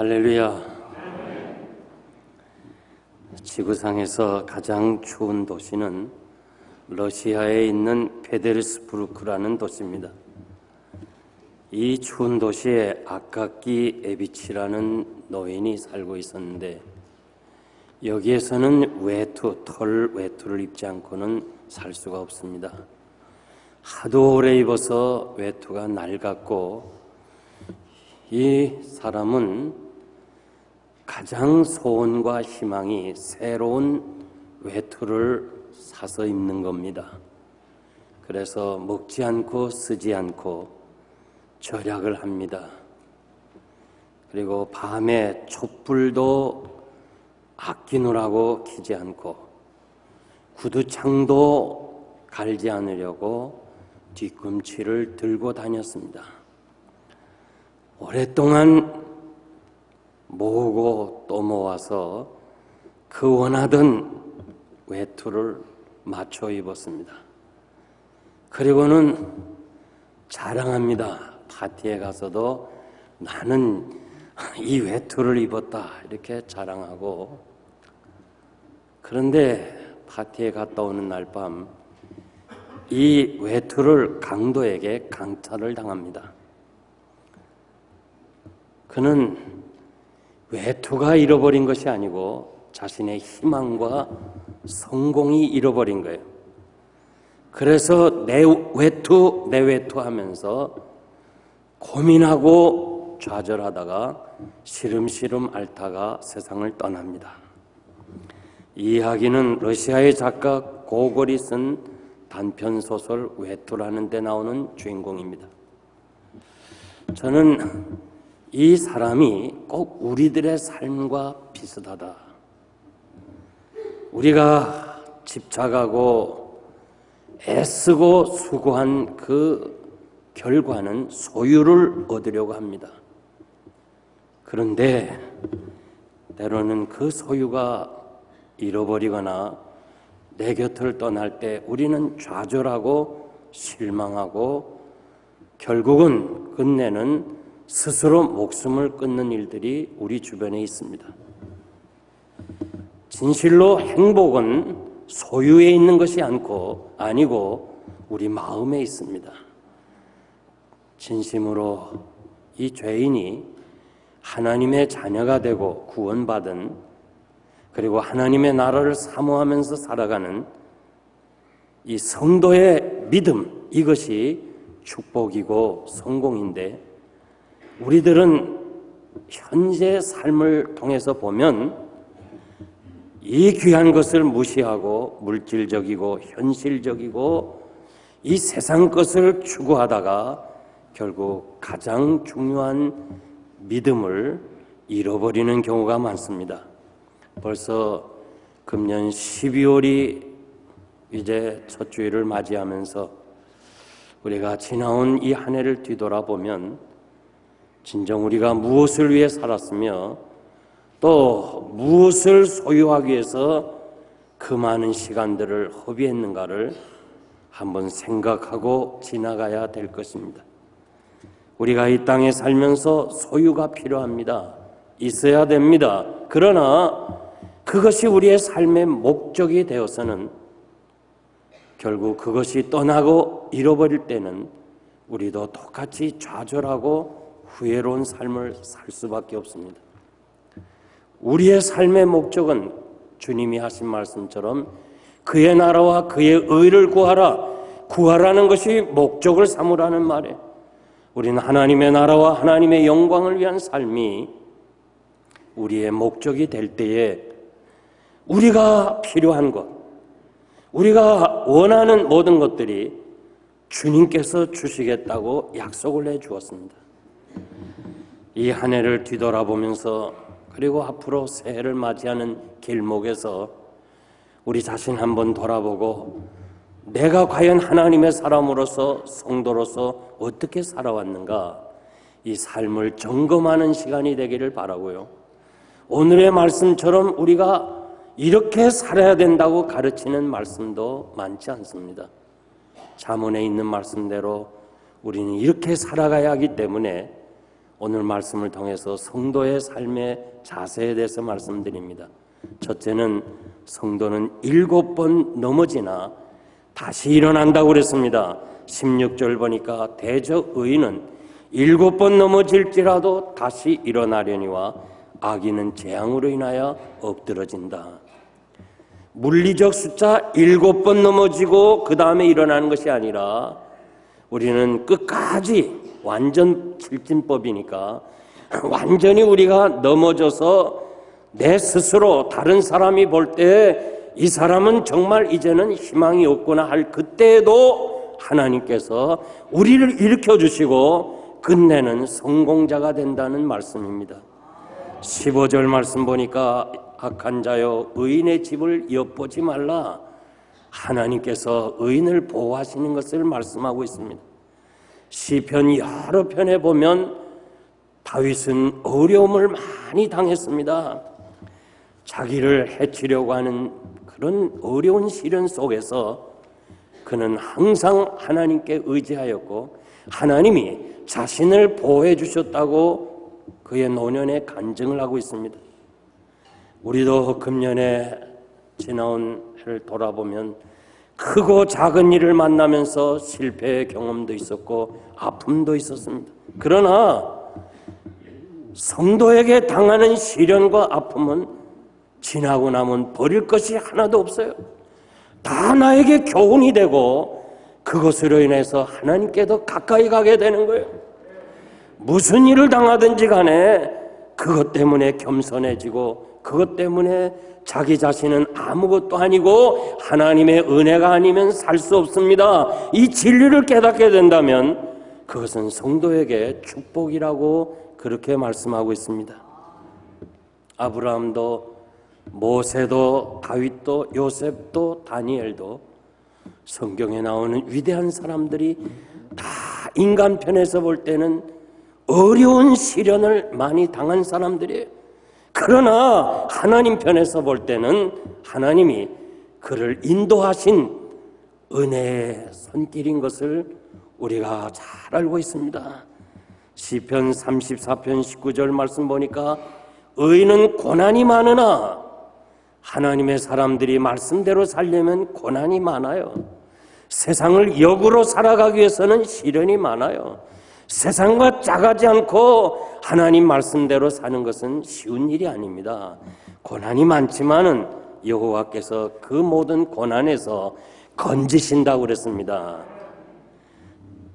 할렐루야. 지구상에서 가장 추운 도시는 러시아에 있는 페데르스부르크라는 도시입니다. 이 추운 도시에 아카키 에비치라는 노인이 살고 있었는데, 여기에서는 털 외투를 입지 않고는 살 수가 없습니다. 하도 오래 입어서 외투가 낡았고, 이 사람은 가장 소원과 희망이 새로운 외투를 사서 입는 겁니다. 그래서 먹지 않고 쓰지 않고 절약을 합니다. 그리고 밤에 촛불도 아끼느라고 켜지 않고 구두창도 갈지 않으려고 뒤꿈치를 들고 다녔습니다. 오랫동안 모으고 또 모아서 그 원하던 외투를 맞춰 입었습니다. 그리고는 자랑합니다. 파티에 가서도 나는 이 외투를 입었다 이렇게 자랑하고, 그런데 파티에 갔다 오는 날 밤 이 외투를 강도에게 강탈을 당합니다. 그는 외투가 잃어버린 것이 아니고 자신의 희망과 성공이 잃어버린 거예요. 그래서 내 외투 하면서 고민하고 좌절하다가 시름시름 앓다가 세상을 떠납니다. 이 이야기는 러시아의 작가 고골이 쓴 단편소설 외투라는 데 나오는 주인공입니다. 저는 이 사람이 꼭 우리들의 삶과 비슷하다. 우리가 집착하고 애쓰고 수고한 그 결과는 소유를 얻으려고 합니다. 그런데 때로는 그 소유가 잃어버리거나 내 곁을 떠날 때 우리는 좌절하고 실망하고 결국은 끝내는 스스로 목숨을 끊는 일들이 우리 주변에 있습니다. 진실로 행복은 소유에 있는 것이 아니고 우리 마음에 있습니다. 진심으로 이 죄인이 하나님의 자녀가 되고 구원받은, 그리고 하나님의 나라를 사모하면서 살아가는 이 성도의 믿음, 이것이 축복이고 성공인데, 우리들은 현재 삶을 통해서 보면 이 귀한 것을 무시하고 물질적이고 현실적이고 이 세상 것을 추구하다가 결국 가장 중요한 믿음을 잃어버리는 경우가 많습니다. 벌써 금년 12월이 이제 첫 주일을 맞이하면서 우리가 지나온 이 한 해를 뒤돌아보면 진정 우리가 무엇을 위해 살았으며 또 무엇을 소유하기 위해서 그 많은 시간들을 허비했는가를 한번 생각하고 지나가야 될 것입니다. 우리가 이 땅에 살면서 소유가 필요합니다. 있어야 됩니다. 그러나 그것이 우리의 삶의 목적이 되어서는 결국 그것이 떠나고 잃어버릴 때는 우리도 똑같이 좌절하고 후회로운 삶을 살 수밖에 없습니다. 우리의 삶의 목적은 주님이 하신 말씀처럼 그의 나라와 그의 의를 구하라는 것이 목적을 삼으라는 말에, 우리는 하나님의 나라와 하나님의 영광을 위한 삶이 우리의 목적이 될 때에 우리가 필요한 것, 우리가 원하는 모든 것들이 주님께서 주시겠다고 약속을 해 주었습니다. 이 한 해를 뒤돌아보면서 그리고 앞으로 새해를 맞이하는 길목에서 우리 자신 한번 돌아보고 내가 과연 하나님의 사람으로서 성도로서 어떻게 살아왔는가, 이 삶을 점검하는 시간이 되기를 바라고요. 오늘의 말씀처럼 우리가 이렇게 살아야 된다고 가르치는 말씀도 많지 않습니다. 잠언에 있는 말씀대로 우리는 이렇게 살아가야 하기 때문에 오늘 말씀을 통해서 성도의 삶의 자세에 대해서 말씀드립니다. 첫째는 성도는 7번 넘어지나 다시 일어난다고 그랬습니다. 16절 보니까 대저 의인은 7번 넘어질지라도 다시 일어나려니와 악인은 재앙으로 인하여 엎드러진다. 물리적 숫자 7번 넘어지고 그 다음에 일어나는 것이 아니라 우리는 끝까지 완전 칠진법이니까 완전히 우리가 넘어져서 내 스스로 다른 사람이 볼 때 이 사람은 정말 이제는 희망이 없구나 할 그때에도 하나님께서 우리를 일으켜 주시고 끝내는 성공자가 된다는 말씀입니다. 15절 말씀 보니까 악한 자여 의인의 집을 엿보지 말라. 하나님께서 의인을 보호하시는 것을 말씀하고 있습니다. 시편 여러 편에 보면 다윗은 어려움을 많이 당했습니다. 자기를 해치려고 하는 그런 어려운 시련 속에서 그는 항상 하나님께 의지하였고 하나님이 자신을 보호해 주셨다고 그의 노년에 간증을 하고 있습니다. 우리도 금년에 지나온 해를 돌아보면 크고 작은 일을 만나면서 실패의 경험도 있었고 아픔도 있었습니다. 그러나 성도에게 당하는 시련과 아픔은 지나고 나면 버릴 것이 하나도 없어요. 다 나에게 교훈이 되고 그것으로 인해서 하나님께 더 가까이 가게 되는 거예요. 무슨 일을 당하든지 간에 그것 때문에 겸손해지고 그것 때문에 자기 자신은 아무것도 아니고 하나님의 은혜가 아니면 살 수 없습니다. 이 진리를 깨닫게 된다면 그것은 성도에게 축복이라고 그렇게 말씀하고 있습니다. 아브라함도 모세도 다윗도 요셉도 다니엘도 성경에 나오는 위대한 사람들이 다 인간 편에서 볼 때는 어려운 시련을 많이 당한 사람들이에요. 그러나 하나님 편에서 볼 때는 하나님이 그를 인도하신 은혜의 손길인 것을 우리가 잘 알고 있습니다. 시편 34편 19절 말씀 보니까 의인은 고난이 많으나 하나님의 사람들이 말씀대로 살려면 고난이 많아요. 세상을 역으로 살아가기 위해서는 시련이 많아요. 세상과 짜가지 않고 하나님 말씀대로 사는 것은 쉬운 일이 아닙니다. 고난이 많지만은 여호와께서 그 모든 고난에서 건지신다고 그랬습니다.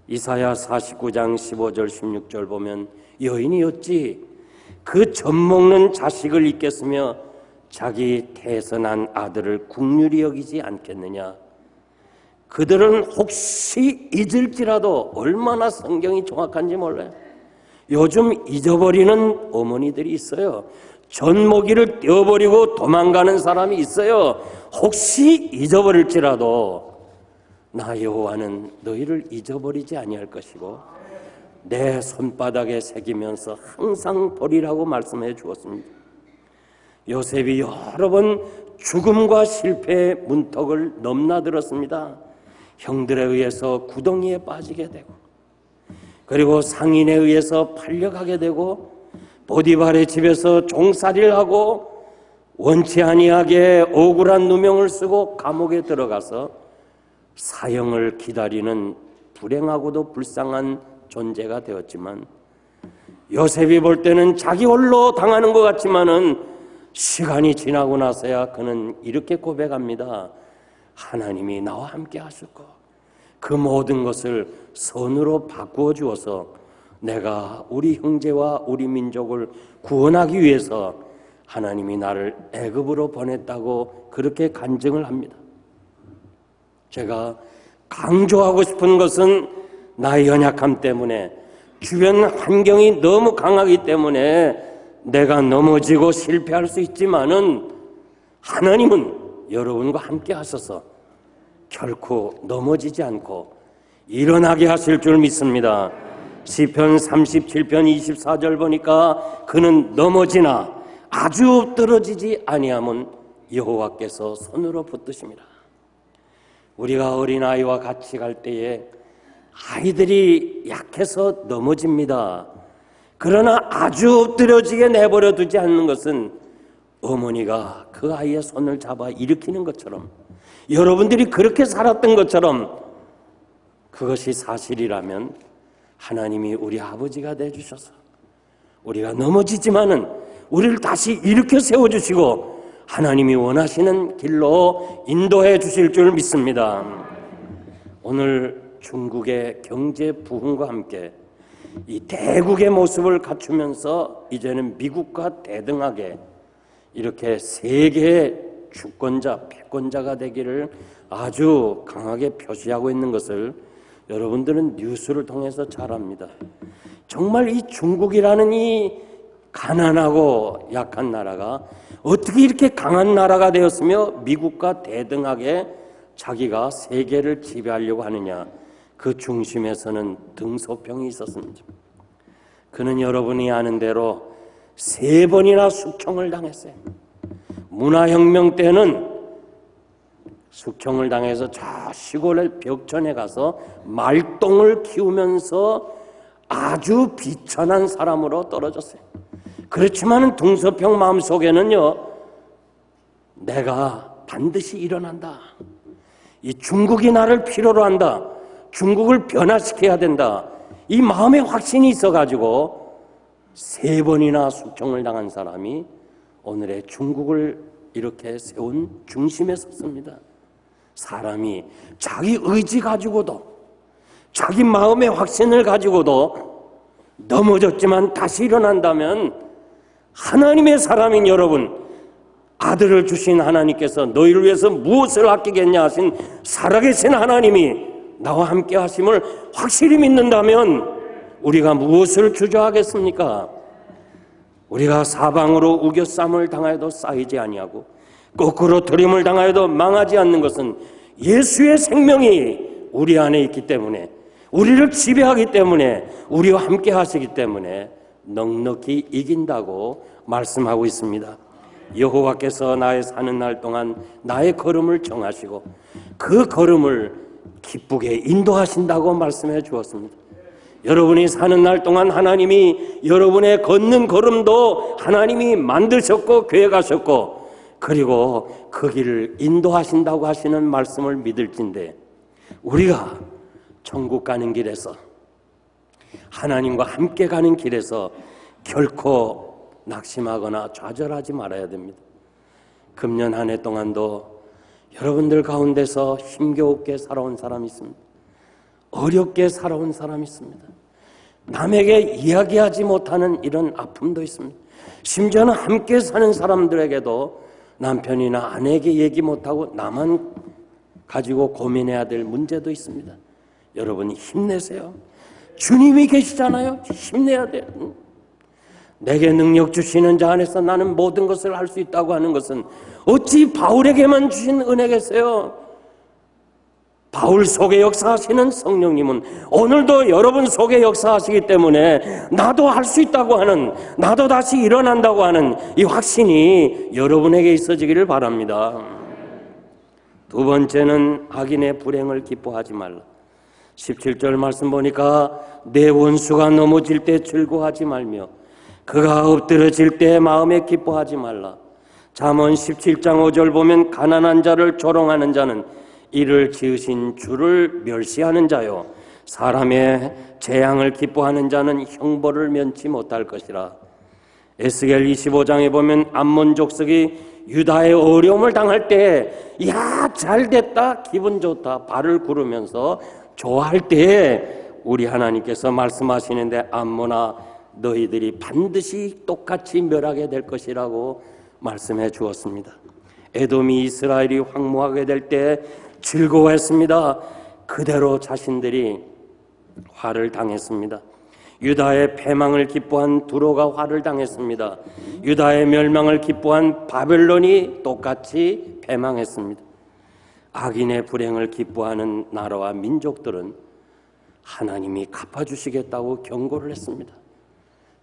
이사야 49장 15절 16절 보면 여인이 어찌 그 젖먹는 자식을 잊겠으며 자기 태에서 난 아들을 국률이 여기지 않겠느냐. 그들은 혹시 잊을지라도 얼마나 성경이 정확한지 몰라요. 요즘 잊어버리는 어머니들이 있어요. 젖먹이를 떼어버리고 도망가는 사람이 있어요. 혹시 잊어버릴지라도 나 여호와는 너희를 잊어버리지 아니할 것이고 내 손바닥에 새기면서 항상 보리라고 말씀해 주었습니다. 요셉이 여러 번 죽음과 실패의 문턱을 넘나들었습니다. 형들에 의해서 구덩이에 빠지게 되고 그리고 상인에 의해서 팔려가게 되고 보디발의 집에서 종살이를 하고 원치 아니하게 억울한 누명을 쓰고 감옥에 들어가서 사형을 기다리는 불행하고도 불쌍한 존재가 되었지만 요셉이 볼 때는 자기 홀로 당하는 것 같지만은 시간이 지나고 나서야 그는 이렇게 고백합니다. 하나님이 나와 함께 하셨고 그 모든 것을 선으로 바꾸어 주어서 내가 우리 형제와 우리 민족을 구원하기 위해서 하나님이 나를 애굽으로 보냈다고 그렇게 간증을 합니다. 제가 강조하고 싶은 것은 나의 연약함 때문에 주변 환경이 너무 강하기 때문에 내가 넘어지고 실패할 수 있지만은 하나님은 여러분과 함께 하셔서 결코 넘어지지 않고 일어나게 하실 줄 믿습니다. 시편 37편 24절 보니까 그는 넘어지나 아주 엎드러지지 아니함은 여호와께서 손으로 붙드십니다. 우리가 어린아이와 같이 갈 때에 아이들이 약해서 넘어집니다. 그러나 아주 엎드려지게 내버려 두지 않는 것은 어머니가 그 아이의 손을 잡아 일으키는 것처럼, 여러분들이 그렇게 살았던 것처럼 그것이 사실이라면 하나님이 우리 아버지가 되어주셔서 우리가 넘어지지만은 우리를 다시 일으켜 세워주시고 하나님이 원하시는 길로 인도해 주실 줄 믿습니다. 오늘 중국의 경제 부흥과 함께 이 대국의 모습을 갖추면서 이제는 미국과 대등하게 이렇게 세계의 주권자, 패권자가 되기를 아주 강하게 표시하고 있는 것을 여러분들은 뉴스를 통해서 잘 압니다. 정말 이 중국이라는 이 가난하고 약한 나라가 어떻게 이렇게 강한 나라가 되었으며 미국과 대등하게 자기가 세계를 지배하려고 하느냐. 그 중심에서는 등소평이 있었습니다. 그는 여러분이 아는 대로 3번이나 숙청을 당했어요. 문화혁명 때는 숙청을 당해서 저 시골의 벽천에 가서 말똥을 키우면서 아주 비천한 사람으로 떨어졌어요. 그렇지만 등소평 마음속에는요, 내가 반드시 일어난다. 이 중국이 나를 필요로 한다. 중국을 변화시켜야 된다. 이 마음의 확신이 있어가지고 3번이나 숙청을 당한 사람이 오늘의 중국을 이렇게 세운 중심에 섰습니다. 사람이 자기 의지 가지고도, 자기 마음의 확신을 가지고도 넘어졌지만 다시 일어난다면 하나님의 사람인 여러분, 아들을 주신 하나님께서 너희를 위해서 무엇을 아끼겠냐 하신 살아계신 하나님이 나와 함께 하심을 확실히 믿는다면 우리가 무엇을 주저하겠습니까? 우리가 사방으로 우겨쌈을 당하여도 쌓이지 아니하고 거꾸로 들임을 당하여도 망하지 않는 것은 예수의 생명이 우리 안에 있기 때문에, 우리를 지배하기 때문에, 우리와 함께 하시기 때문에 넉넉히 이긴다고 말씀하고 있습니다. 여호와께서 나의 사는 날 동안 나의 걸음을 정하시고 그 걸음을 기쁘게 인도하신다고 말씀해 주었습니다. 여러분이 사는 날 동안 하나님이 여러분의 걷는 걸음도 하나님이 만드셨고 계획하셨고 그리고 그 길을 인도하신다고 하시는 말씀을 믿을진데, 우리가 천국 가는 길에서, 하나님과 함께 가는 길에서 결코 낙심하거나 좌절하지 말아야 됩니다. 금년 한 해 동안도 여러분들 가운데서 힘겨우게 살아온 사람이 있습니다. 어렵게 살아온 사람이 있습니다. 남에게 이야기하지 못하는 이런 아픔도 있습니다. 심지어는 함께 사는 사람들에게도 남편이나 아내에게 얘기 못하고 나만 가지고 고민해야 될 문제도 있습니다. 여러분이 힘내세요. 주님이 계시잖아요. 힘내야 돼요. 내게 능력 주시는 자 안에서 나는 모든 것을 할 수 있다고 하는 것은 어찌 바울에게만 주신 은혜겠어요? 바울 속에 역사하시는 성령님은 오늘도 여러분 속에 역사하시기 때문에 나도 할 수 있다고 하는, 나도 다시 일어난다고 하는 이 확신이 여러분에게 있어지기를 바랍니다. 두 번째는 악인의 불행을 기뻐하지 말라. 17절 말씀 보니까 내 원수가 넘어질 때 즐거워하지 말며 그가 엎드러질 때 마음에 기뻐하지 말라. 잠언 17장 5절 보면 가난한 자를 조롱하는 자는 이를 지으신 주를 멸시하는 자요, 사람의 재앙을 기뻐하는 자는 형벌을 면치 못할 것이라. 에스겔 25장에 보면 암몬 족속이 유다의 어려움을 당할 때, 야, 잘됐다, 기분 좋다, 발을 구르면서 좋아할 때 우리 하나님께서 말씀하시는데, 암몬아 너희들이 반드시 똑같이 멸하게 될 것이라고 말씀해 주었습니다. 에돔이 이스라엘이 황무하게 될 때 즐거워했습니다. 그대로 자신들이 화를 당했습니다. 유다의 패망을 기뻐한 두로가 화를 당했습니다. 유다의 멸망을 기뻐한 바벨론이 똑같이 패망했습니다. 악인의 불행을 기뻐하는 나라와 민족들은 하나님이 갚아주시겠다고 경고를 했습니다.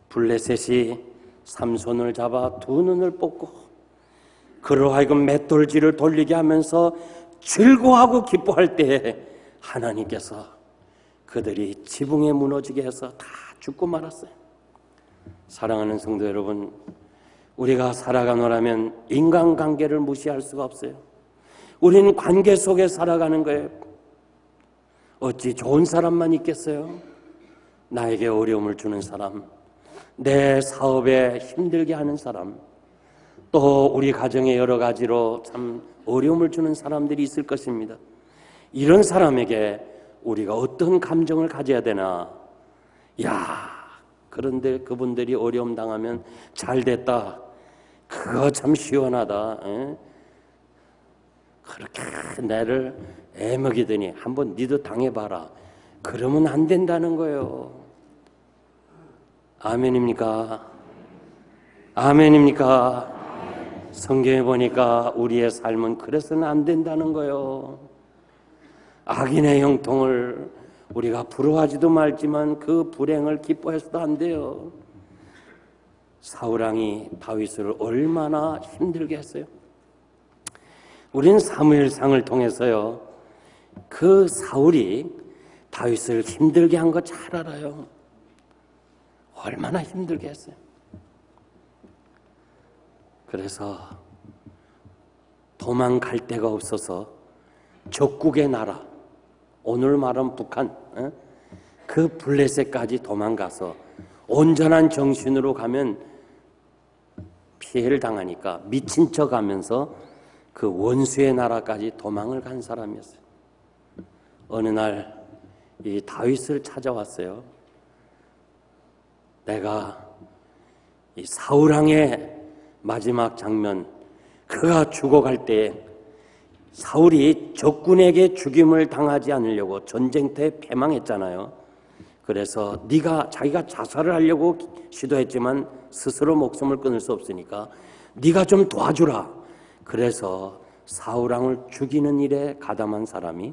블레셋이 삼손을 잡아 두 눈을 뽑고 그로 하여금 맷돌질을 돌리게 하면서 즐거워하고 기뻐할 때에 하나님께서 그들이 지붕에 무너지게 해서 다 죽고 말았어요. 사랑하는 성도 여러분, 우리가 살아가노라면 인간관계를 무시할 수가 없어요. 우리는 관계 속에 살아가는 거예요. 어찌 좋은 사람만 있겠어요? 나에게 어려움을 주는 사람, 내 사업에 힘들게 하는 사람, 또 우리 가정에 여러 가지로 참 어려움을 주는 사람들이 있을 것입니다. 이런 사람에게 우리가 어떤 감정을 가져야 되나? 그런데 그분들이 어려움 당하면 잘 됐다. 그거 참 시원하다. 그렇게 나를 애먹이더니 한번 니도 당해봐라. 그러면 안 된다는 거예요. 아멘입니까? 아멘입니까? 성경에 보니까 우리의 삶은 그래서는 안 된다는 거예요. 악인의 형통을 우리가 부러워하지도 말지만 그 불행을 기뻐해서도 안 돼요. 사울왕이 다윗을 얼마나 힘들게 했어요. 우리는 사무엘상을 통해서요, 그 사울이 다윗을 힘들게 한 거 잘 알아요. 얼마나 힘들게 했어요. 그래서 도망갈 데가 없어서 적국의 나라, 오늘 말하면 북한, 그 블레셋까지 도망가서 온전한 정신으로 가면 피해를 당하니까 미친 척 하면서 그 원수의 나라까지 도망을 간 사람이었어요. 어느 날 이 다윗을 찾아왔어요. 내가 이 사울왕의 마지막 장면, 그가 죽어갈 때 사울이 적군에게 죽임을 당하지 않으려고 전쟁터에 패망했잖아요. 그래서 자기가 자살을 하려고 시도했지만 스스로 목숨을 끊을 수 없으니까 네가 좀 도와주라. 그래서 사울왕을 죽이는 일에 가담한 사람이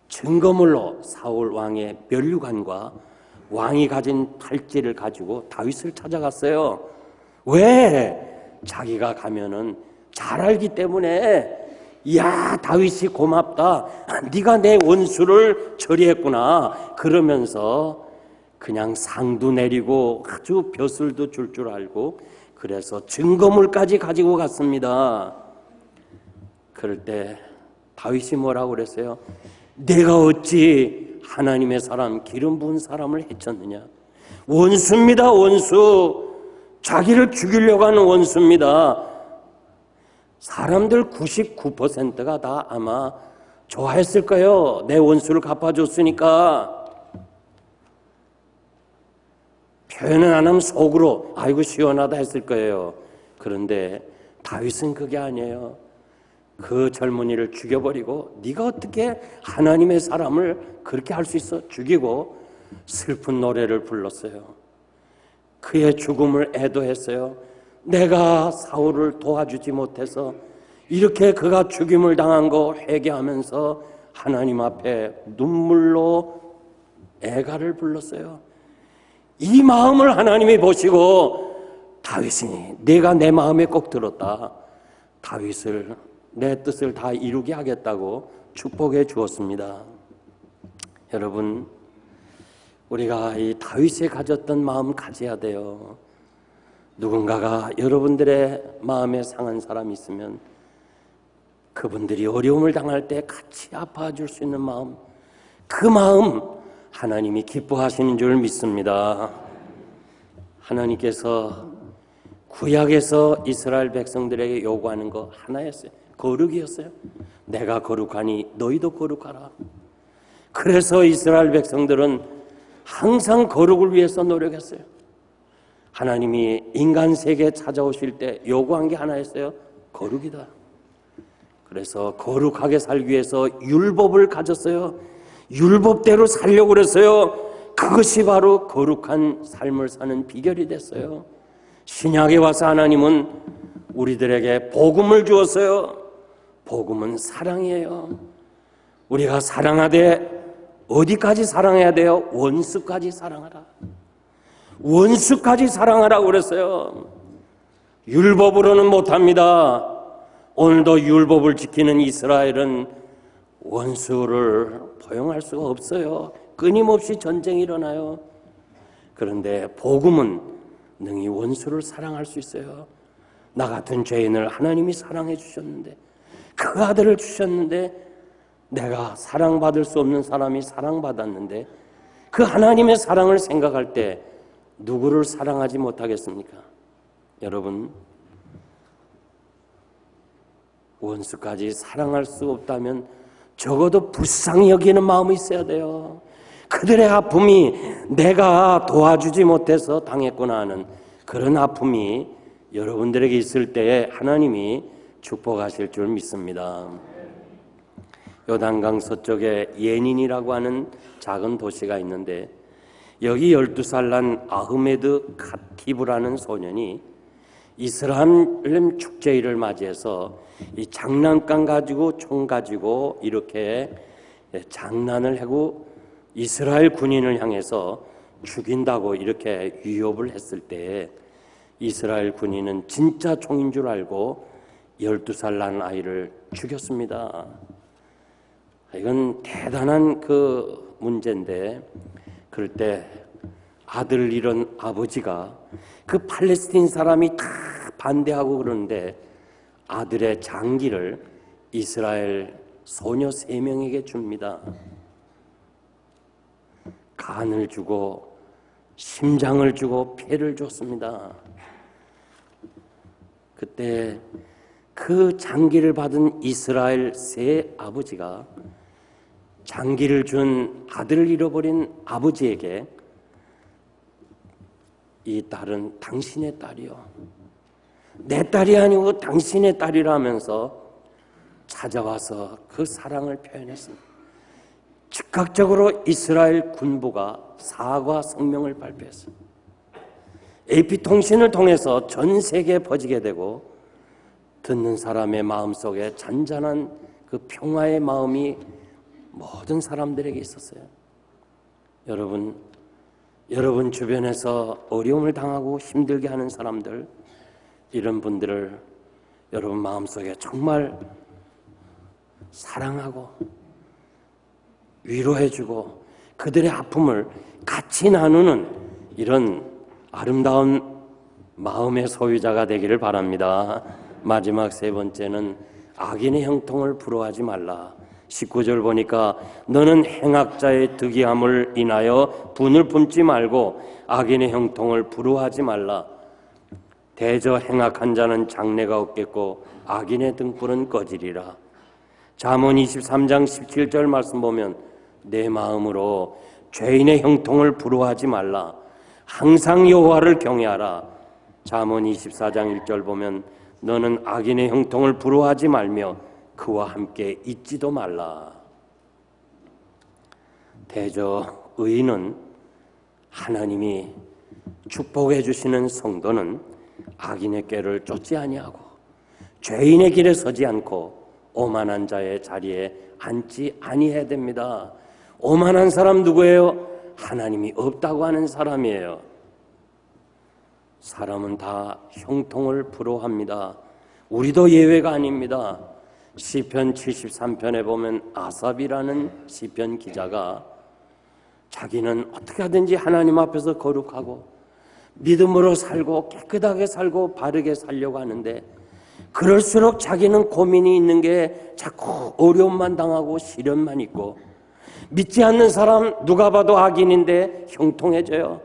증거물로 사울왕의 면류관과 왕이 가진 팔찌를 가지고 다윗을 찾아갔어요. 왜? 자기가 가면은 잘 알기 때문에, 다윗이 고맙다. 네가 내 원수를 처리했구나. 그러면서 그냥 상도 내리고 아주 벼슬도 줄 알고, 그래서 증거물까지 가지고 갔습니다. 그럴 때 다윗이 뭐라고 그랬어요? 내가 어찌 하나님의 사람, 기름 부은 사람을 해쳤느냐? 원수입니다, 원수. 자기를 죽이려고 하는 원수입니다. 사람들 99%가 다 아마 좋아했을 거예요. 내 원수를 갚아줬으니까. 표현은 안 하면 속으로 아이고 시원하다 했을 거예요. 그런데 다윗은 그게 아니에요. 그 젊은이를 죽여버리고 네가 어떻게 하나님의 사람을 그렇게 할 수 있어? 죽이고 슬픈 노래를 불렀어요. 그의 죽음을 애도했어요. 내가 사울을 도와주지 못해서 이렇게 그가 죽임을 당한 거 회개하면서 하나님 앞에 눈물로 애가를 불렀어요. 이 마음을 하나님이 보시고 다윗이 내가 내 마음에 꼭 들었다. 다윗을 내 뜻을 다 이루게 하겠다고 축복해 주었습니다. 여러분, 우리가 이 다윗이 가졌던 마음 가져야 돼요. 누군가가 여러분들의 마음에 상한 사람이 있으면 그분들이 어려움을 당할 때 같이 아파해 줄 수 있는 마음, 그 마음 하나님이 기뻐하시는 줄 믿습니다. 하나님께서 구약에서 이스라엘 백성들에게 요구하는 거 하나였어요. 거룩이었어요. 내가 거룩하니 너희도 거룩하라. 그래서 이스라엘 백성들은 항상 거룩을 위해서 노력했어요. 하나님이 인간 세계에 찾아오실 때 요구한 게 하나였어요. 거룩이다. 그래서 거룩하게 살기 위해서 율법을 가졌어요. 율법대로 살려고 그랬어요. 그것이 바로 거룩한 삶을 사는 비결이 됐어요. 신약에 와서 하나님은 우리들에게 복음을 주었어요. 복음은 사랑이에요. 우리가 사랑하되 어디까지 사랑해야 돼요? 원수까지 사랑하라. 원수까지 사랑하라고 그랬어요. 율법으로는 못합니다. 오늘도 율법을 지키는 이스라엘은 원수를 포용할 수가 없어요. 끊임없이 전쟁이 일어나요. 그런데 복음은 능히 원수를 사랑할 수 있어요. 나 같은 죄인을 하나님이 사랑해 주셨는데, 그 아들을 주셨는데, 내가 사랑받을 수 없는 사람이 사랑받았는데, 그 하나님의 사랑을 생각할 때 누구를 사랑하지 못하겠습니까? 여러분, 원수까지 사랑할 수 없다면 적어도 불쌍히 여기는 마음이 있어야 돼요. 그들의 아픔이 내가 도와주지 못해서 당했구나 하는 그런 아픔이 여러분들에게 있을 때에 하나님이 축복하실 줄 믿습니다. 요단강 서쪽에 예닌이라고 하는 작은 도시가 있는데, 여기 12살 난 아흐메드 카티브라는 소년이 이슬람 축제일을 맞이해서 이 장난감 가지고 총 가지고 이렇게 장난을 하고 이스라엘 군인을 향해서 죽인다고 이렇게 위협을 했을 때, 이스라엘 군인은 진짜 총인 줄 알고 12살 난 아이를 죽였습니다. 이건 대단한 그 문제인데, 그럴 때 아들 잃은 아버지가 그 팔레스틴 사람이 다 반대하고 그러는데 아들의 장기를 이스라엘 소녀 3명에게 줍니다. 간을 주고 심장을 주고 폐를 줬습니다. 그때 그 장기를 받은 이스라엘 세 아버지가 장기를 준 아들을 잃어버린 아버지에게, 이 딸은 당신의 딸이요, 내 딸이 아니고 당신의 딸이라면서 찾아와서 그 사랑을 표현했습니다. 즉각적으로 이스라엘 군부가 사과 성명을 발표했습니다. AP통신을 통해서 전 세계에 퍼지게 되고, 듣는 사람의 마음속에 잔잔한 그 평화의 마음이 모든 사람들에게 있었어요. 여러분 주변에서 어려움을 당하고 힘들게 하는 사람들, 이런 분들을 여러분 마음속에 정말 사랑하고 위로해주고 그들의 아픔을 같이 나누는 이런 아름다운 마음의 소유자가 되기를 바랍니다. 마지막 세 번째는 악인의 형통을 부러워하지 말라. 19절 보니까 너는 행악자의 득이함을 인하여 분을 품지 말고 악인의 형통을 부러워하지 말라. 대저 행악한 자는 장래가 없겠고 악인의 등불은 꺼지리라. 잠언 23장 17절 말씀 보면 내 마음으로 죄인의 형통을 부러워하지 말라. 항상 여호와를 경외하라. 잠언 24장 1절 보면 너는 악인의 형통을 부러워하지 말며 그와 함께 있지도 말라. 대저 의인은, 하나님이 축복해 주시는 성도는 악인의 꾀를 쫓지 아니하고 죄인의 길에 서지 않고 오만한 자의 자리에 앉지 아니해야 됩니다. 오만한 사람 누구예요? 하나님이 없다고 하는 사람이에요. 사람은 다 형통을 부러워합니다. 우리도 예외가 아닙니다. 시편 73편에 보면 아삽이라는 시편 기자가 자기는 어떻게 하든지 하나님 앞에서 거룩하고 믿음으로 살고 깨끗하게 살고 바르게 살려고 하는데, 그럴수록 자기는 고민이 있는 게 자꾸 어려움만 당하고 시련만 있고, 믿지 않는 사람 누가 봐도 악인인데 형통해져요.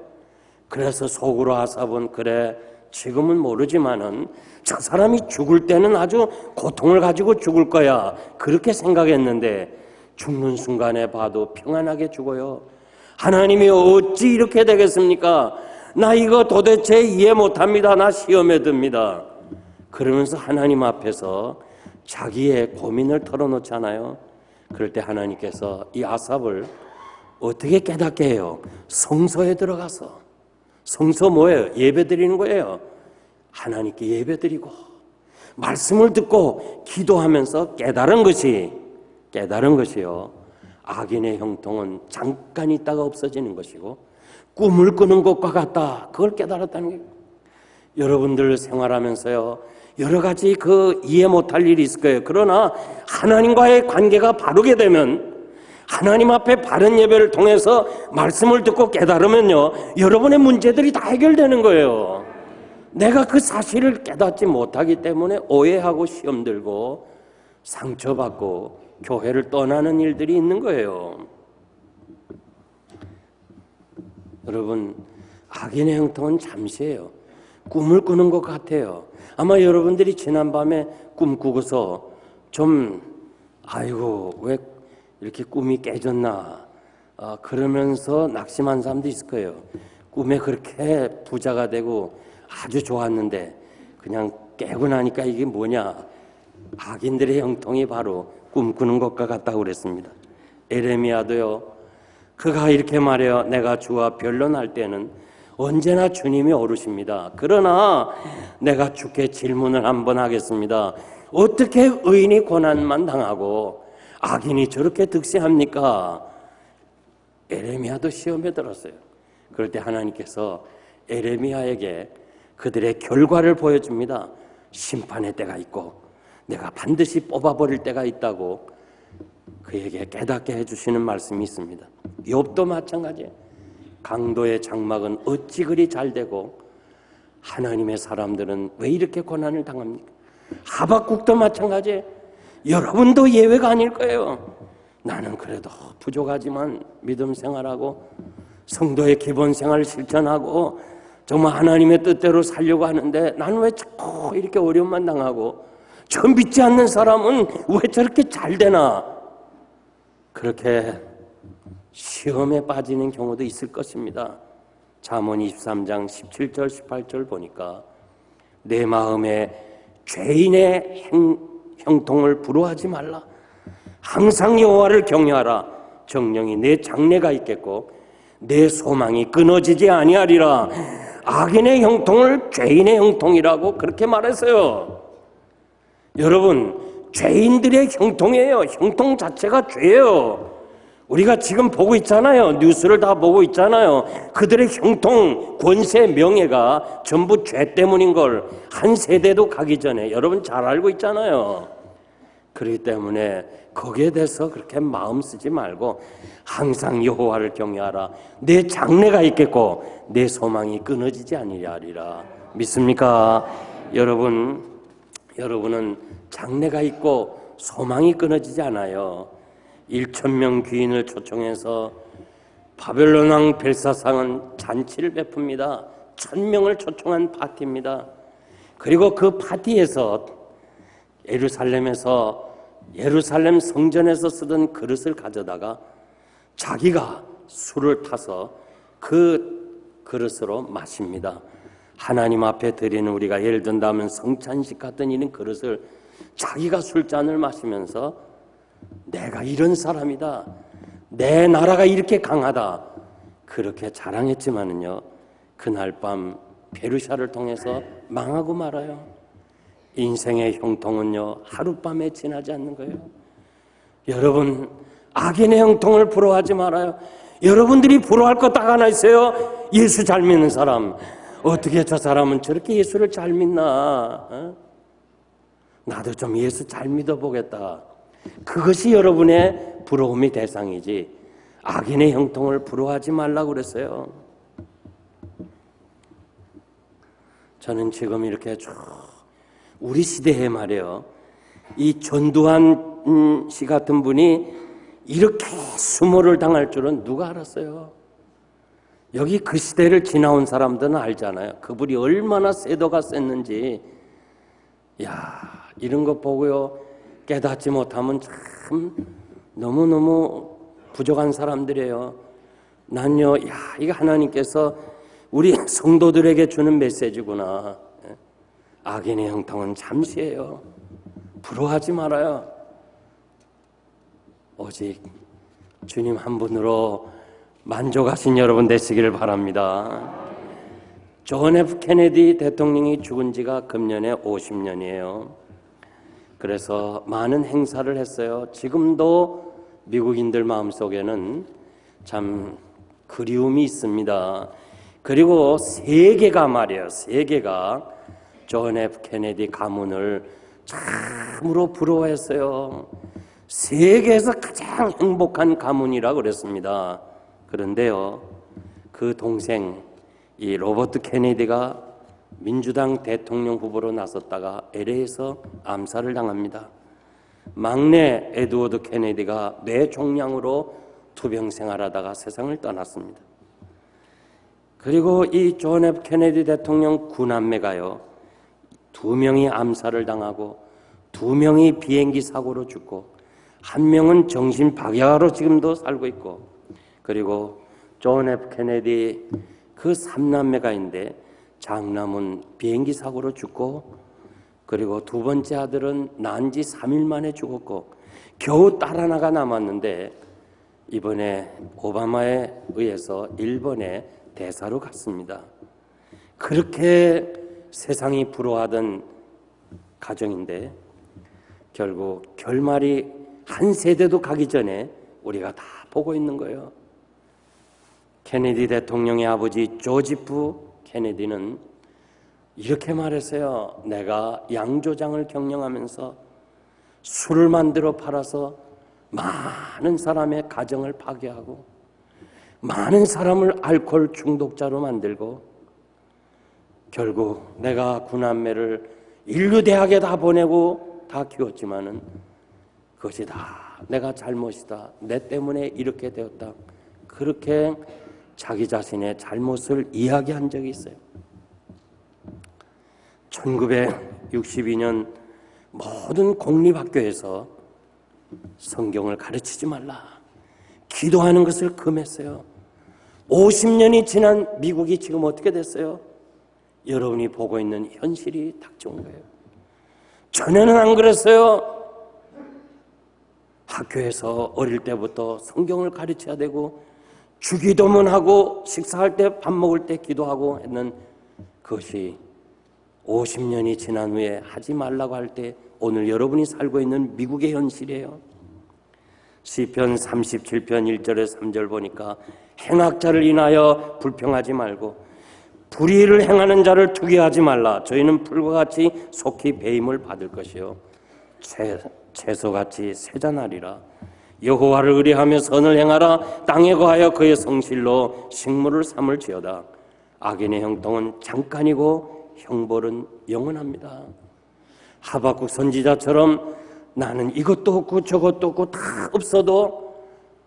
그래서 속으로 아삽은, 그래 지금은 모르지만은 저 사람이 죽을 때는 아주 고통을 가지고 죽을 거야, 그렇게 생각했는데 죽는 순간에 봐도 평안하게 죽어요. 하나님이 어찌 이렇게 되겠습니까? 나 이거 도대체 이해 못합니다. 나 시험에 듭니다. 그러면서 하나님 앞에서 자기의 고민을 털어놓잖아요. 그럴 때 하나님께서 이 아삽을 어떻게 깨닫게 해요? 성소에 들어가서. 성소 뭐예요? 예배 드리는 거예요. 하나님께 예배 드리고 말씀을 듣고 기도하면서 깨달은 것이요, 악인의 형통은 잠깐 있다가 없어지는 것이고 꿈을 꾸는 것과 같다, 그걸 깨달았다는 거예요. 여러분들 생활하면서요, 여러 가지 그 이해 못할 일이 있을 거예요. 그러나 하나님과의 관계가 바르게 되면 하나님 앞에 바른 예배를 통해서 말씀을 듣고 깨달으면요, 여러분의 문제들이 다 해결되는 거예요. 내가 그 사실을 깨닫지 못하기 때문에 오해하고 시험 들고 상처받고 교회를 떠나는 일들이 있는 거예요. 여러분, 악인의 형통은 잠시예요. 꿈을 꾸는 것 같아요. 아마 여러분들이 지난밤에 꿈 꾸고서 좀 아이고 왜 이렇게 꿈이 깨졌나 그러면서 낙심한 사람도 있을 거예요. 꿈에 그렇게 부자가 되고 아주 좋았는데 그냥 깨고 나니까 이게 뭐냐, 악인들의 형통이 바로 꿈꾸는 것과 같다고 그랬습니다. 에레미야도요, 그가 이렇게 말해요. 내가 주와 변론할 때는 언제나 주님이 오르십니다. 그러나 내가 주께 질문을 한번 하겠습니다. 어떻게 의인이 고난만 당하고 악인이 저렇게 득세합니까? 에레미야도 시험에 들었어요. 그럴 때 하나님께서 에레미야에게 그들의 결과를 보여줍니다. 심판의 때가 있고 내가 반드시 뽑아버릴 때가 있다고 그에게 깨닫게 해주시는 말씀이 있습니다. 욥도 마찬가지예요. 강도의 장막은 어찌 그리 잘 되고 하나님의 사람들은 왜 이렇게 고난을 당합니까? 하박국도 마찬가지예요. 여러분도 예외가 아닐 거예요. 나는 그래도 부족하지만 믿음 생활하고 성도의 기본 생활을 실천하고 정말 하나님의 뜻대로 살려고 하는데 나는 왜 자꾸 이렇게 어려움만 당하고 저 믿지 않는 사람은 왜 저렇게 잘 되나? 그렇게 시험에 빠지는 경우도 있을 것입니다. 잠언 23장 17절 18절 보니까 내 마음에 죄인의 형통을 부러워하지 말라. 항상 여호와를 경외하라. 정령이 내 장래가 있겠고 내 소망이 끊어지지 아니하리라. 악인의 형통을 죄인의 형통이라고 그렇게 말했어요. 여러분, 죄인들의 형통이에요. 형통 자체가 죄예요. 우리가 지금 보고 있잖아요. 뉴스를 다 보고 있잖아요. 그들의 형통, 권세, 명예가 전부 죄 때문인 걸 한 세대도 가기 전에 여러분 잘 알고 있잖아요. 그렇기 때문에 거기에 대해서 그렇게 마음 쓰지 말고 항상 여호와를 경외하라. 내 장래가 있겠고 내 소망이 끊어지지 아니하리라. 믿습니까? 여러분은 장래가 있고 소망이 끊어지지 않아요. 1,000명 귀인을 초청해서 바벨론 왕 벨사상은 잔치를 베풉니다. 1,000명을 초청한 파티입니다. 그리고 그 파티에서 예루살렘 성전에서 쓰던 그릇을 가져다가 자기가 술을 타서 그 그릇으로 마십니다. 하나님 앞에 드리는 우리가 예를 든다면 성찬식 같은 이런 그릇을 자기가 술잔을 마시면서 내가 이런 사람이다, 내 나라가 이렇게 강하다, 그렇게 자랑했지만은요, 그날 밤 페르시아를 통해서 망하고 말아요. 인생의 형통은요, 하룻밤에 지나지 않는 거예요. 여러분, 악인의 형통을 부러워하지 말아요. 여러분들이 부러워할 것 딱 하나 있어요. 예수 잘 믿는 사람. 어떻게 저 사람은 저렇게 예수를 잘 믿나? 나도 좀 예수 잘 믿어보겠다. 그것이 여러분의 부러움의 대상이지 악인의 형통을 부러워하지 말라고 그랬어요. 저는 지금 이렇게 쭉 우리 시대에 말이에요, 이 전두환 씨 같은 분이 이렇게 수모를 당할 줄은 누가 알았어요? 여기 그 시대를 지나온 사람들은 알잖아요. 그분이 얼마나 쇠도가 셌는지. 야, 이런 거 보고요, 깨닫지 못하면 참 너무너무 부족한 사람들이에요. 난요, 야, 이거 하나님께서 우리 성도들에게 주는 메시지구나. 악인의 형통은 잠시예요. 부러워하지 말아요. 오직 주님 한 분으로 만족하신 여러분 되시기를 바랍니다. 존 F 케네디 대통령이 죽은 지가 금년에 50년이에요. 그래서 많은 행사를 했어요. 지금도 미국인들 마음속에는 참 그리움이 있습니다. 그리고 세계가 말이에요. 세계가 존 F 케네디 가문을 참으로 부러워했어요. 세계에서 가장 행복한 가문이라고 그랬습니다. 그런데요, 그 동생 이 로버트 케네디가 민주당 대통령 후보로 나섰다가 LA에서 암살을 당합니다. 막내 에드워드 케네디가 뇌종양으로 투병 생활하다가 세상을 떠났습니다. 그리고 이 존 F 케네디 대통령 9남매가요, 2명이 암살을 당하고 2명이 비행기 사고로 죽고 1명은 정신박약으로 지금도 살고 있고, 그리고 존 F 케네디 그 3남매가인데 장남은 비행기 사고로 죽고, 그리고 두 번째 아들은 난 지 3일 만에 죽었고 겨우 딸 하나가 남았는데 이번에 오바마에 의해서 일본에 대사로 갔습니다. 그렇게 세상이 부러워하던 가정인데 결국 결말이 한 세대도 가기 전에 우리가 다 보고 있는 거예요. 케네디 대통령의 아버지 조지프 케네디는 이렇게 말했어요. 내가 양조장을 경영하면서 술을 만들어 팔아서 많은 사람의 가정을 파괴하고 많은 사람을 알코올 중독자로 만들고 결국 내가 9남매를 인류대학에 다 보내고 다 키웠지만은 그것이 다 내가 잘못이다. 내 때문에 이렇게 되었다. 그렇게 자기 자신의 잘못을 이야기한 적이 있어요. 1962년 모든 공립학교에서 성경을 가르치지 말라, 기도하는 것을 금했어요. 50년이 지난 미국이 지금 어떻게 됐어요? 여러분이 보고 있는 현실이 닥쳐온 거예요. 전에는 안 그랬어요. 학교에서 어릴 때부터 성경을 가르쳐야 되고 주기도문 하고 식사할 때 밥 먹을 때 기도하고 했는 그것이 50년이 지난 후에 하지 말라고 할 때 오늘 여러분이 살고 있는 미국의 현실이에요. 시편 37편 1절에 3절 보니까 행악자를 인하여 불평하지 말고 불의를 행하는 자를 투기하지 말라. 저희는 풀과 같이 속히 배임을 받을 것이요 채소같이 세잔하리라. 여호와를 의뢰하며 선을 행하라. 땅에 거하여 그의 성실로 식물을 삼을지어다. 악인의 형통은 잠깐이고 형벌은 영원합니다. 하박국 선지자처럼 나는 이것도 없고 저것도 없고 다 없어도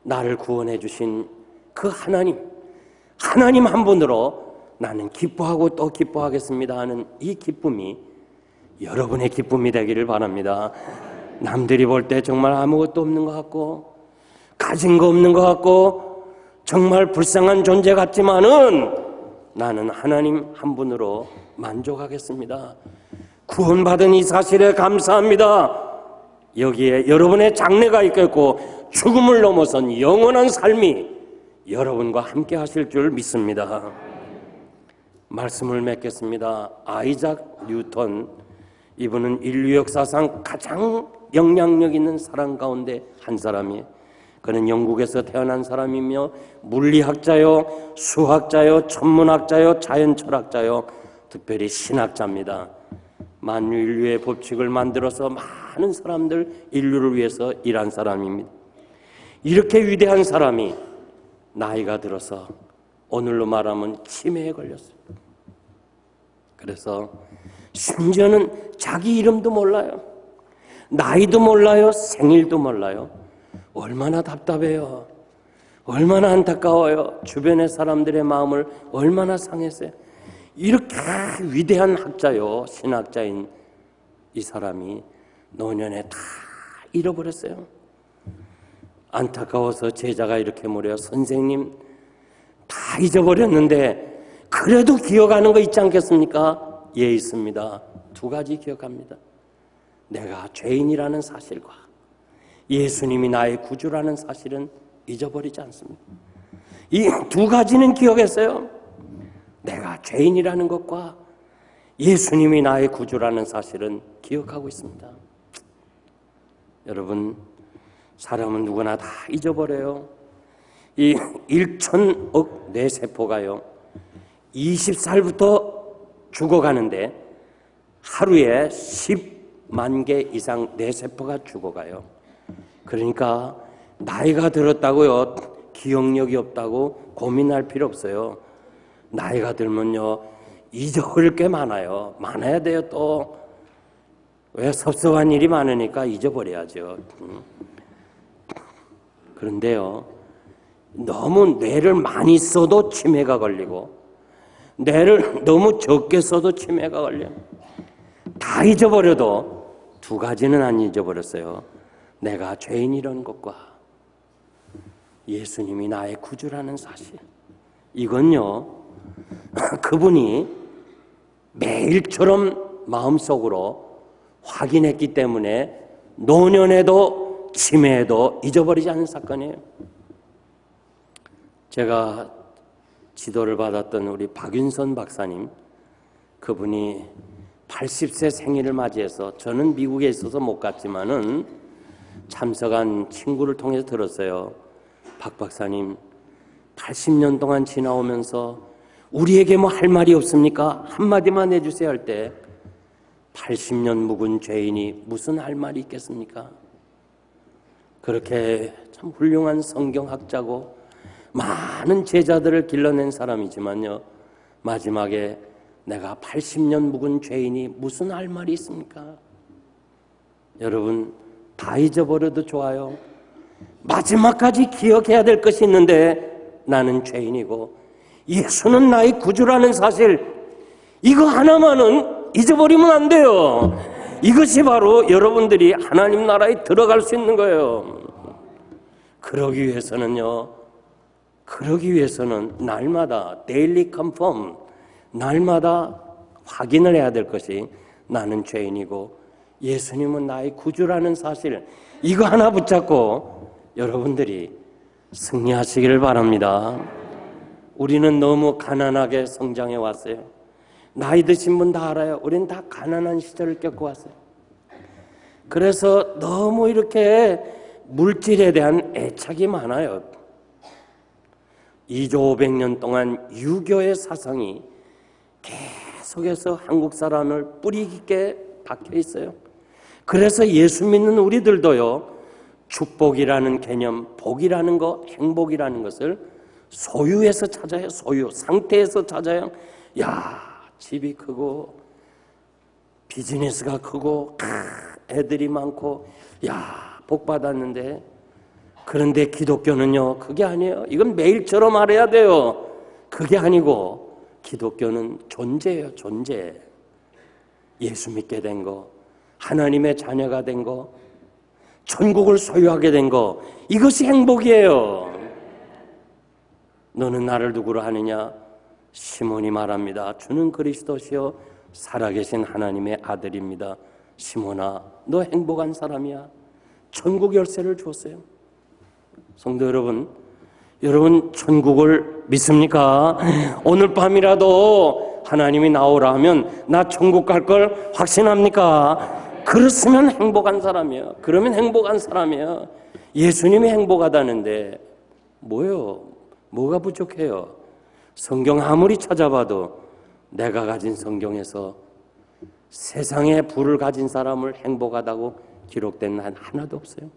나를 구원해 주신 그 하나님 한 분으로 나는 기뻐하고 또 기뻐하겠습니다 하는 이 기쁨이 여러분의 기쁨이 되기를 바랍니다. 남들이 볼 때 정말 아무것도 없는 것 같고 가진 거 없는 것 같고 정말 불쌍한 존재 같지만은 나는 하나님 한 분으로 만족하겠습니다. 구원받은 이 사실에 감사합니다. 여기에 여러분의 장래가 있겠고 죽음을 넘어선 영원한 삶이 여러분과 함께 하실 줄 믿습니다. 말씀을 맺겠습니다. 아이작 뉴턴, 이분은 인류 역사상 가장 영향력 있는 사람 가운데 한 사람이에요. 그는 영국에서 태어난 사람이며 물리학자요, 수학자요, 천문학자요, 자연철학자요, 특별히 신학자입니다. 만유인류의 법칙을 만들어서 많은 사람들, 인류를 위해서 일한 사람입니다. 이렇게 위대한 사람이 나이가 들어서 오늘로 말하면 치매에 걸렸어요. 그래서 심지어는 자기 이름도 몰라요. 나이도 몰라요. 생일도 몰라요. 얼마나 답답해요. 얼마나 안타까워요. 주변의 사람들의 마음을 얼마나 상했어요. 이렇게 위대한 학자요, 신학자인 이 사람이 노년에 다 잃어버렸어요. 안타까워서 제자가 이렇게 물어요. 선생님, 다 잊어버렸는데 그래도 기억하는 거 있지 않겠습니까? 예, 있습니다. 2가지 기억합니다. 내가 죄인이라는 사실과 예수님이 나의 구주라는 사실은 잊어버리지 않습니다. 이 2가지는 기억했어요. 내가 죄인이라는 것과 예수님이 나의 구주라는 사실은 기억하고 있습니다. 여러분, 사람은 누구나 다 잊어버려요. 이 1,000억 뇌세포가요 20살부터 죽어가는데 하루에 10만 개 이상 뇌세포가 죽어가요. 그러니까 나이가 들었다고요, 기억력이 없다고 고민할 필요 없어요. 나이가 들면요, 잊어버릴 게 많아요. 많아야 돼요. 또 왜 섭섭한 일이 많으니까 잊어버려야죠. 그런데요, 너무 뇌를 많이 써도 치매가 걸리고 뇌를 너무 적게 써도 치매가 걸려요. 다 잊어버려도 두 가지는 안 잊어버렸어요. 내가 죄인이라는 것과 예수님이 나의 구주라는 사실. 이건요, 그분이 매일처럼 마음속으로 확인했기 때문에 노년에도 치매에도 잊어버리지 않는 사건이에요. 제가 지도를 받았던 우리 박윤선 박사님, 그분이 80세 생일을 맞이해서, 저는 미국에 있어서 못 갔지만은 참석한 친구를 통해서 들었어요. 박 박사님 80년 동안 지나오면서 우리에게 뭐 할 말이 없습니까? 한마디만 해주세요 할 때 80년 묵은 죄인이 무슨 할 말이 있겠습니까? 그렇게 참 훌륭한 성경학자고 많은 제자들을 길러낸 사람이지만요, 마지막에 내가 80년 묵은 죄인이 무슨 할 말이 있습니까? 여러분, 다 잊어버려도 좋아요. 마지막까지 기억해야 될 것이 있는데, 나는 죄인이고 예수는 나의 구주라는 사실, 이거 하나만은 잊어버리면 안 돼요. 이것이 바로 여러분들이 하나님 나라에 들어갈 수 있는 거예요. 그러기 위해서는 날마다 daily confirm, 날마다 확인을 해야 될 것이, 나는 죄인이고 예수님은 나의 구주라는 사실, 이거 하나 붙잡고 여러분들이 승리하시기를 바랍니다. 우리는 너무 가난하게 성장해 왔어요. 나이 드신 분 다 알아요. 우리는 다 가난한 시절을 겪고 왔어요. 그래서 너무 이렇게 물질에 대한 애착이 많아요. 2조 500년 동안 유교의 사상이 계속해서 한국 사람을 뿌리 깊게 박혀 있어요. 그래서 예수 믿는 우리들도요, 축복이라는 개념, 복이라는 것, 행복이라는 것을 소유에서 찾아요. 소유, 상태에서 찾아요. 야, 집이 크고 비즈니스가 크고 애들이 많고, 야, 복 받았는데. 그런데 기독교는요, 그게 아니에요. 이건 매일처럼 알아야 돼요. 그게 아니고 기독교는 존재예요. 존재. 예수 믿게 된 거, 하나님의 자녀가 된 거, 천국을 소유하게 된 거, 이것이 행복이에요. 너는 나를 누구로 하느냐? 시몬이 말합니다. 주는 그리스도시요 살아계신 하나님의 아들입니다. 시몬아, 너 행복한 사람이야. 천국 열쇠를 주었어요. 성도 여러분, 여러분 천국을 믿습니까? 오늘 밤이라도 하나님이 나오라 하면 나 천국 갈 걸 확신합니까? 그렇으면 행복한 사람이에요. 그러면 행복한 사람이에요. 예수님이 행복하다는데 뭐예요? 뭐가 부족해요? 성경 아무리 찾아봐도 내가 가진 성경에서 세상에 부를 가진 사람을 행복하다고 기록된 한 하나도 없어요.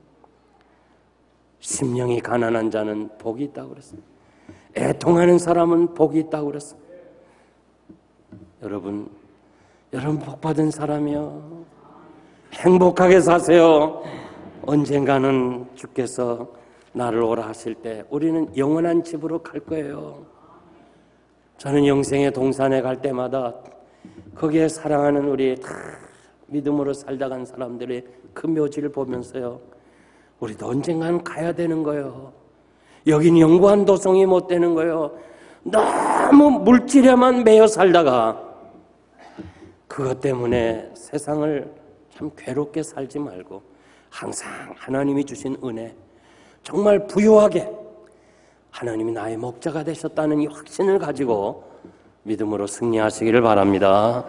심령이 가난한 자는 복이 있다고 그랬어요. 애통하는 사람은 복이 있다고 그랬어요. 여러분 복 받은 사람이요, 행복하게 사세요. 언젠가는 주께서 나를 오라 하실 때 우리는 영원한 집으로 갈 거예요. 저는 영생의 동산에 갈 때마다 거기에 사랑하는 우리 다 믿음으로 살다 간 사람들의 그 묘지를 보면서요, 우리도 언젠가는 가야 되는 거예요. 여긴 영구한 도성이 못 되는 거예요. 너무 물질에만 매여 살다가 그것 때문에 세상을 참 괴롭게 살지 말고 항상 하나님이 주신 은혜, 정말 부유하게 하나님이 나의 목자가 되셨다는 이 확신을 가지고 믿음으로 승리하시기를 바랍니다.